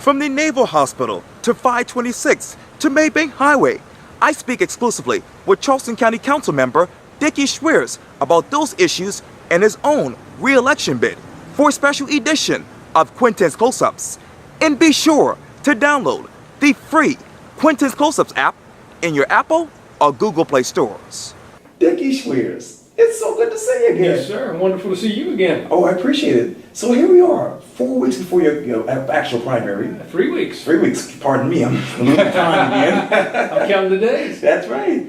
From the Naval Hospital to 526 to Maybank Highway, I speak exclusively with Charleston County Council member Dickie Schweers about those issues and his own re-election bid for a special edition of Quintin's Close-Ups. And be sure to download the free Quintin's Close-Ups app in your Apple or Google Play stores. Dickie Schweers, it's so good to see you again. Yes, sir. Wonderful to see you again. Oh, I appreciate it. So here we are, 4 weeks before your actual primary. 3 weeks. 3 weeks, pardon me, I'm losing time again. I'm counting the days. That's right.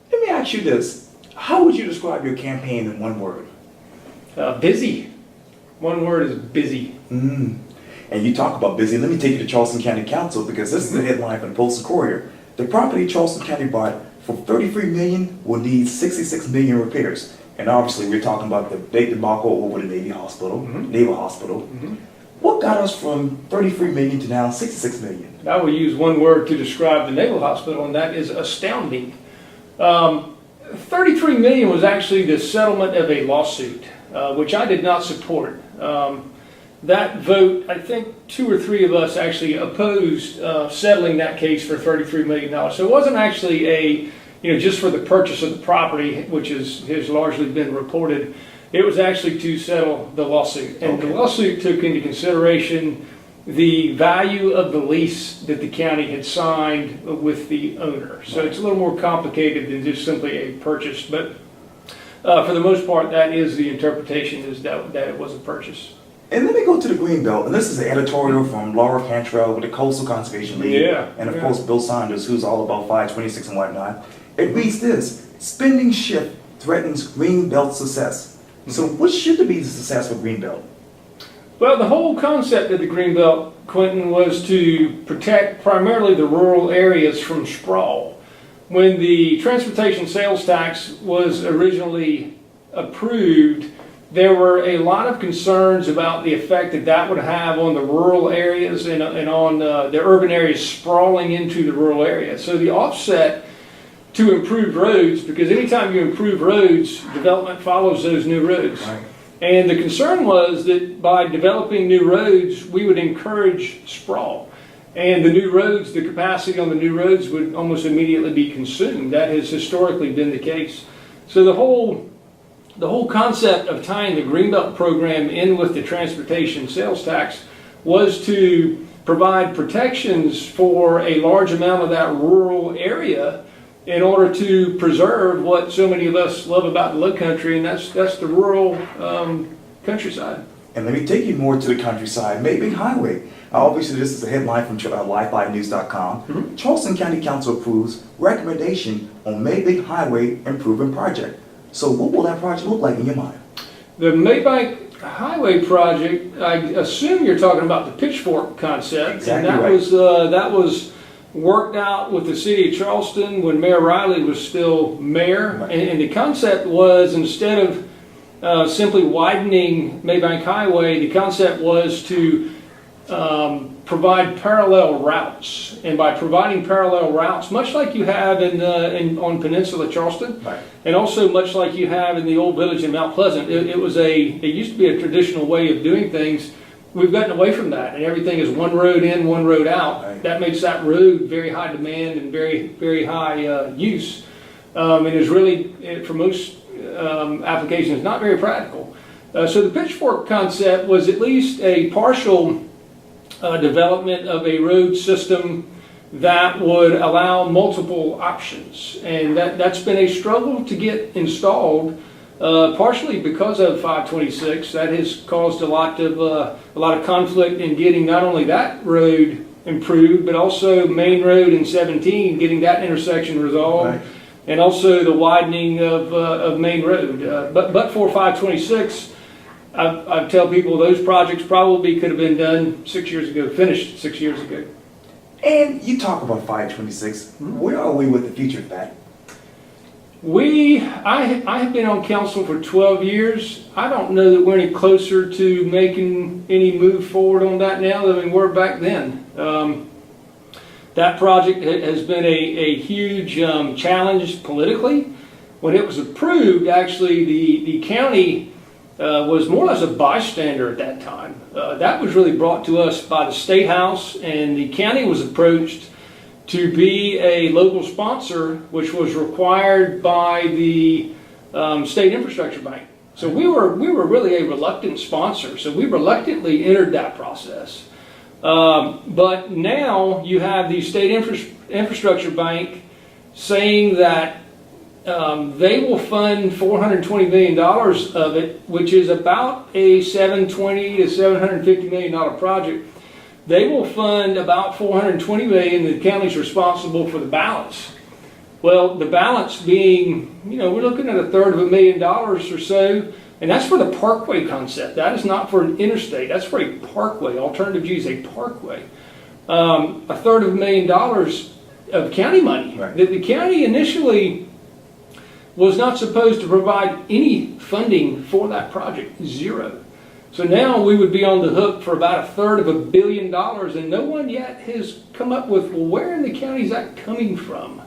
Let me ask you this. How would you describe your campaign in one word? Busy. One word is busy. And you talk about busy. Let me take you to Charleston County Council because this is the headline from the Post and Courier. The property Charleston County bought for $33 million will need $66 million repairs. And obviously we're talking about the big debacle over the Naval Hospital. What got us from $33 million to now $66 million? I will use one word to describe the Naval Hospital, and that is astounding. $33 million was actually the settlement of a lawsuit, which I did not support. That vote, I think 2 or 3 of us actually opposed settling that case for $33 million. So it wasn't actually just for the purchase of the property, which has largely been reported. It was actually to settle the lawsuit. And the lawsuit took into consideration the value of the lease that the county had signed with the owner. So it's a little more complicated than just simply a purchase. But for the most part, that is the interpretation, is that it was a purchase. And let me go to the Greenbelt, and this is an editorial from Laura Cantrell with the Coastal Conservation League, and of course Bill Saunders, who's all about 526 and whatnot. It reads this: spending shift threatens Greenbelt success. So what should be the success for Greenbelt? Well, the whole concept of the Greenbelt, Quintin, was to protect primarily the rural areas from sprawl. When the transportation sales tax was originally approved, there were a lot of concerns about the effect that would have on the rural areas and on the urban areas sprawling into the rural areas. So the offset to improve roads, because anytime you improve roads, development follows those new roads. Right. And the concern was that by developing new roads, we would encourage sprawl. And the new roads, the capacity on the new roads would almost immediately be consumed. That has historically been the case. So the whole concept of tying the Greenbelt program in with the transportation sales tax was to provide protections for a large amount of that rural area in order to preserve what so many of us love about the low country, and that's the rural countryside. And let me take you more to the countryside, Maybank Highway. Obviously, this is a headline from live5news.com. Charleston County Council approves recommendation on Maybank Highway improvement project. So what will that project look like in your mind? The Maybank Highway project, I assume you're talking about the pitchfork concept. Exactly. And that was worked out with the city of Charleston when Mayor Riley was still mayor. Right. And the concept was, instead of simply widening Maybank Highway, the concept was to provide parallel routes. And by providing parallel routes, much like you have on Peninsula Charleston, right, and also much like you have in the old village in Mount Pleasant, it used to be a traditional way of doing things. We've gotten away from that, and everything is one road in, one road out. Right. That makes that road very high demand and very, very high use. And is really, for most applications, not very practical. So the pitchfork concept was at least a partial development of a road system that would allow multiple options, and that's been a struggle to get installed, partially because of 526. That has caused a lot of conflict in getting not only that road improved, but also Main Road and 17, getting that intersection resolved, right, and also the widening of Main Road. But for 526. I tell people those projects probably could have been done 6 years ago, finished 6 years ago. And you talk about 526. Where are we with the future of that? I have been on council for 12 years. I don't know that we're any closer to making any move forward on that now than we were back then. That project has been a huge challenge politically. When it was approved, actually the county was more or less a bystander at that time. That was really brought to us by the State House, and the county was approached to be a local sponsor, which was required by the State Infrastructure Bank. So we were really a reluctant sponsor, so we reluctantly entered that process. But now you have the State Infrastructure Bank saying that they will fund $420 million of it, which is about a $720 to $750 million project. They will fund about $420 million. The county's responsible for the balance. Well, the balance being, we're looking at $250,000 or so, and that's for the parkway concept. That is not for an interstate. That's for a parkway. Alternative G is a parkway. $250,000 of county money. Right. The county initially was not supposed to provide any funding for that project, zero. So now we would be on the hook for about $350 million, and no one yet has come up with, well, where in the county is that coming from?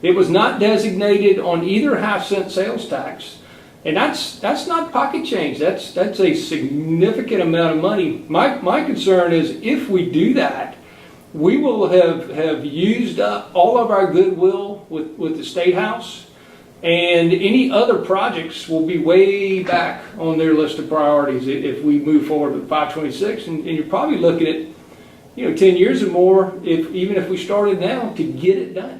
It was not designated on either half-cent sales tax, and that's not pocket change. That's a significant amount of money. My concern is if we do that, we will have used up all of our goodwill with the State House, and any other projects will be way back on their list of priorities if we move forward with 526. And you're probably looking at 10 years or more, even if we started now, to get it done.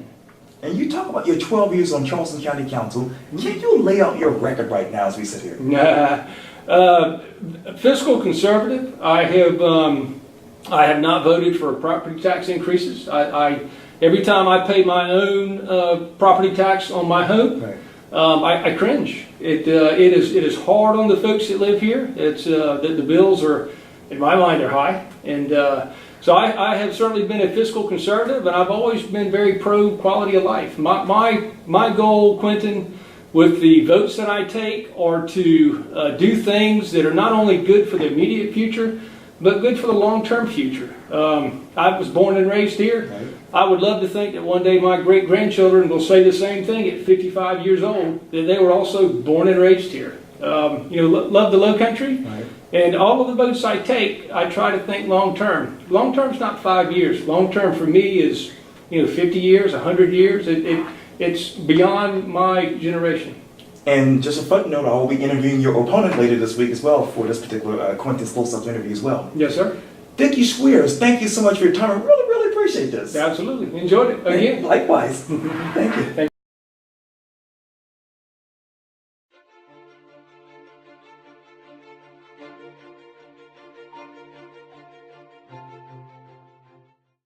And you talk about your 12 years on Charleston County Council. Can you lay out your record right now as we sit here? Fiscal conservative. I have not voted for property tax increases. Every time I pay my own property tax on my home, right. I cringe. It is hard on the folks that live here. It's the bills are, in my mind, are high, and so I have certainly been a fiscal conservative, and I've always been very pro quality of life. My goal, Quintin, with the votes that I take, are to do things that are not only good for the immediate future, but good for the long-term future. I was born and raised here. Right. I would love to think that one day my great-grandchildren will say the same thing at 55 years old, that they were also born and raised here. Love the low country. Right. And all of the votes I take, I try to think long-term. Long-term is not 5 years. Long-term for me is 50 years, 100 years. It's beyond my generation. And just a footnote, I will be interviewing your opponent later this week as well for this particular Quintin close-up interview as well. Yes, sir. Dickie Schweers, thank you so much for your time. I really, really appreciate this. Absolutely. Enjoyed it again. Likewise. Thank you.